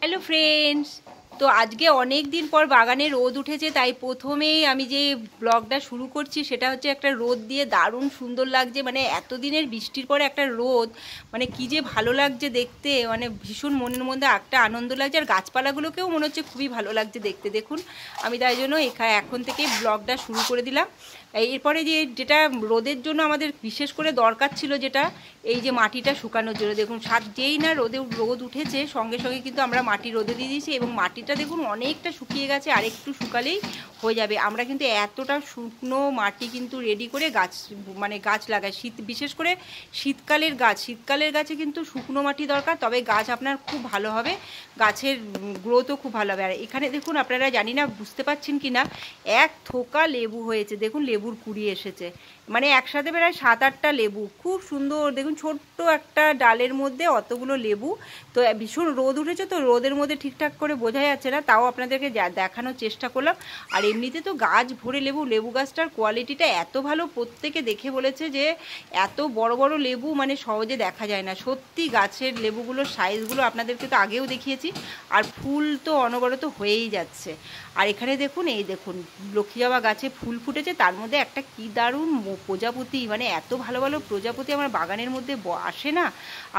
Hello friends, তো আজকে অনেক দিন পর বাগানে রোদ উঠেছে, তাই প্রথমেই আমি যে ব্লগটা শুরু করছি সেটা হচ্ছে একটা রোদ দিয়ে দারুণ সুন্দর লাগছে। মানে এতদিনের বৃষ্টির পরে একটা রোদ, মানে কি যে ভালো লাগছে দেখতে, মানে ভীষণ মনের মধ্যে একটা আনন্দ লাগছে। আর গাছপালাগুলোকেও মনে হচ্ছে খুবই ভালো লাগছে দেখতে। দেখুন, আমি তাই জন্য এখন থেকে ব্লগটা শুরু করে দিলাম। এরপরে যেটা রোদের জন্য আমাদের বিশেষ করে দরকার ছিল, যেটা এই যে মাটিটা শুকানোর জন্য। দেখুন, যেই না রোদ উঠেছে সঙ্গে সঙ্গে কিন্তু আমরা মাটি রোদে দিয়ে দিয়েছি, এবং মাটিটা দেখুন অনেকটা শুকিয়ে গেছে, আর একটু শুকালেই হয়ে যাবে। আমরা কিন্তু এতটা শুকনো মাটি কিন্তু রেডি করে গাছ লাগাই। বিশেষ করে শীতকালের গাছে কিন্তু শুকনো মাটি দরকার, তবে গাছ আপনার খুব ভালো হবে, গাছের গ্রোথও খুব ভালো হবে। আর এখানে দেখুন, আপনারা জানি না বুঝতে পারছেন কি না, এক থোকা লেবু হয়েছে। দেখুন লেবুর কুড়ি এসেছে, মানে একসাথে প্রায় 7-8টা লেবু, খুব সুন্দর। দেখুন ছোট্ট একটা ডালের মধ্যে অতগুলো লেবু। তো ভীষণ রোদ উঠেছে, তো রোদের মধ্যে ঠিকঠাক করে বোঝা যাচ্ছে না, তাও আপনাদেরকে দেখানোর চেষ্টা করলাম। আর এমনিতে তো গাছ ভরে লেবু গাছটার কোয়ালিটিটা এত ভালো, প্রত্যেকে দেখে বলেছে যে এত বড় বড় লেবু মানে সহজে দেখা যায় না। সত্যি গাছের লেবুগুলোর সাইজগুলো আপনাদেরকে তো আগেও দেখিয়েছি, আর ফুল তো অনবরত হয়েই যাচ্ছে। আর এখানে দেখুন, এই দেখুন লক্ষ্মী জবা গাছে ফুল ফুটেছে, তার মধ্যে একটা কি দারুণ প্রজাপতি, মানে এত ভালো ভালো প্রজাপতি আমার বাগানের মধ্যে আসে না,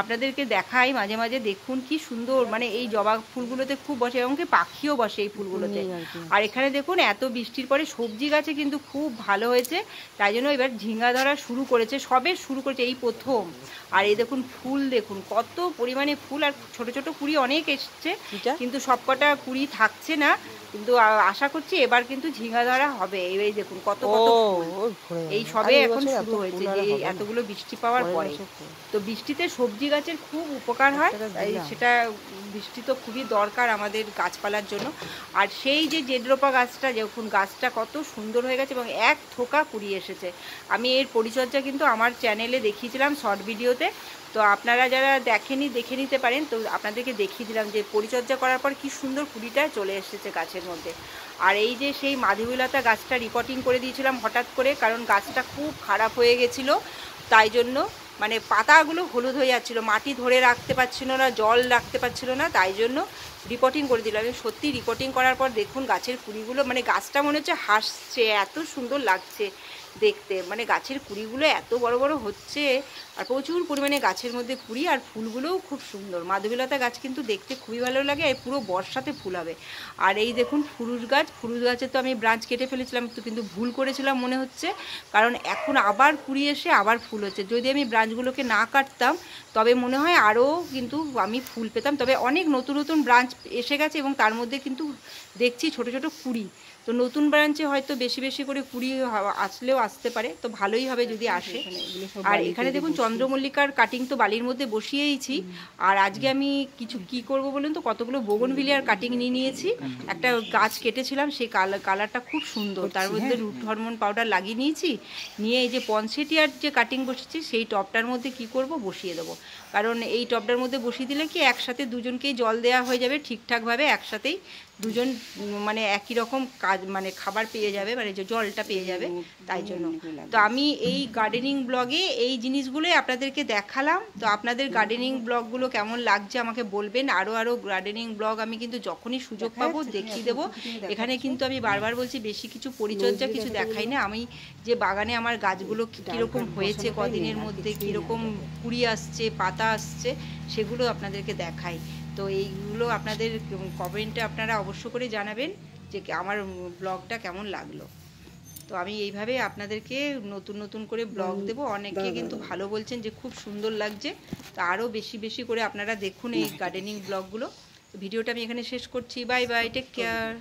আপনাদেরকে দেখাই মাঝে মাঝে। দেখুন কি সুন্দর, মানে এই জবা ফুলগুলোতে খুব বসে, এমনকি পাখিও বসে এই ফুলগুলোতে। আর এখানে দেখুন, এত বৃষ্টির পরে সবজি গাছে কিন্তু খুব ভালো হয়েছে, তাই জন্য এবার ঝিঙ্গা ধরা শুরু করেছে, সবে শুরু করেছে এই প্রথম। আর এই দেখুন ফুল, দেখুন কত পরিমাণে ফুল, আর ছোট ছোট কুড়ি অনেক এসছে, কিন্তু সবকটা কুড়ি থাকছে না। কিন্তু আশা করছি এবার কিন্তু ঝিঙ্গা ধরা হবে। এই দেখুন কত কত ফুল, এই সবে এখন শুরু হয়েছে যে এতগুলো বৃষ্টি পাওয়ার পরে। তো বৃষ্টিতে সবজি গাছের খুব উপকার হয়, সেটা বৃষ্টি তো খুবই দরকার আমাদের গাছপালার জন্য। আর সেই যে জেডরোপা গাছটা, দেখুন গাছটা কত সুন্দর হয়ে গেছে, এবং এক থোকা কুড়ি এসেছে। আমি এর পরিচর্যা কিন্তু আমার চ্যানেলে দেখিয়েছিলাম শর্ট ভিডিওতে, তো আপনারা যারা দেখেনি দেখে নিতে পারেন। তো আপনাদেরকে দেখিয়ে দিলাম যে পরিচর্যা করার পর কি সুন্দর কুড়িটা চলে এসেছে গাছের মধ্যে। আর এই যে সেই মাধবীলতা গাছটা রিপোর্টিং করে দিয়েছিলাম হঠাৎ করে, কারণ গাছটা খুব খারাপ হয়ে গেছিলো, তাই জন্য মানে পাতাগুলো হলুদ হয়ে যাচ্ছিলো, মাটি ধরে রাখতে পারছিল না, জল রাখতে পারছিল না, তাই জন্য রিপোর্টিং করে দিলাম। সত্যি রিপোর্টিং করার পর দেখুন গাছের কুড়িগুলো, মানে গাছটা মনে হচ্ছে হাসছে, এত সুন্দর লাগছে দেখতে। মানে গাছের কুড়িগুলো এত বড় বড় হচ্ছে, আর প্রচুর পরিমাণে গাছের মধ্যে কুড়ি, আর ফুলগুলোও খুব সুন্দর। মাধবীলতা গাছ কিন্তু দেখতে খুবই ভালো লাগে, আর পুরো বর্ষাতে ফুল হবে। আর এই দেখুন ফুরুস গাছের তো আমি ব্রাঞ্চ কেটে ফেলেছিলাম, তো কিন্তু ভুল করেছিলাম মনে হচ্ছে, কারণ এখন আবার কুড়ি এসে আবার ফুল হচ্ছে। যদি আমি ব্রাঞ্চগুলোকে না কাটতাম তবে মনে হয় আরও কিন্তু আমি ফুল পেতাম। তবে অনেক নতুন নতুন ব্রাঞ্চ এসে গেছে, এবং তার মধ্যে কিন্তু দেখছি ছোট ছোট কুড়ি। তো নতুন ব্রাঞ্চে হয়তো বেশি বেশি করে কুড়ি আসলেও আসতে পারে, তো ভালোই হবে যদি আসে। আর এখানে দেখুন চন্দ্রমল্লিকার কাটিং তো বালির মধ্যে বসিয়েইছি। আর আজকে আমি কি করব বলুন তো, কতগুলো বোগনভিলিয়ার কাটিং নিয়ে নিয়েছি। একটা গাছ কেটেছিলাম, সেই কালারটা খুব সুন্দর, তার মধ্যে রুট হরমোন পাউডার লাগিয়ে নিয়েছি। নিয়ে এই যে পনসেটিয়ার যে কাটিং বসেছি, সেই টবটার মধ্যে কি করব, বসিয়ে দেবো। কারণ এই টবটার মধ্যে বসিয়ে দিলে কি একসাথে দুজনকেই জল দেওয়া হয়ে যাবে ঠিকঠাকভাবে, একসাথেই দুজন মানে একই রকম কাজ, মানে খাবার পেয়ে যাবে, মানে যে জলটা পেয়ে যাবে, তাই জন্য। তো আমি এই গার্ডেনিং ব্লগে এই জিনিসগুলোই আপনাদেরকে দেখালাম। তো আপনাদের গার্ডেনিং ব্লগগুলো কেমন লাগছে আমাকে বলবেন। আরও গার্ডেনিং ব্লগ আমি কিন্তু যখনই সুযোগ পাবো দেখিয়ে দেবো। এখানে কিন্তু আমি বারবার বলছি, বেশি কিছু পরিচর্যা কিছু দেখাই না। আমি যে বাগানে আমার গাছগুলো কীরকম হয়েছে, কদিনের মধ্যে কীরকম কুড়ি আসছে, পাতা আসছে, সেগুলো আপনাদেরকে দেখাই। তো এইগুলো আপনাদের কমেন্টে আপনারা অবশ্য করে জানাবেন যে আমার ব্লগটা কেমন লাগলো। তো আমি এইভাবে আপনাদেরকে নতুন নতুন করে ব্লগ দেবো। অনেকে কিন্তু ভালো বলছেন যে খুব সুন্দর লাগছে, তো আরও বেশি বেশি করে আপনারা দেখুন এই গার্ডেনিং ব্লগগুলো। ভিডিওটা আমি এখানে শেষ করছি। Bye bye, take care.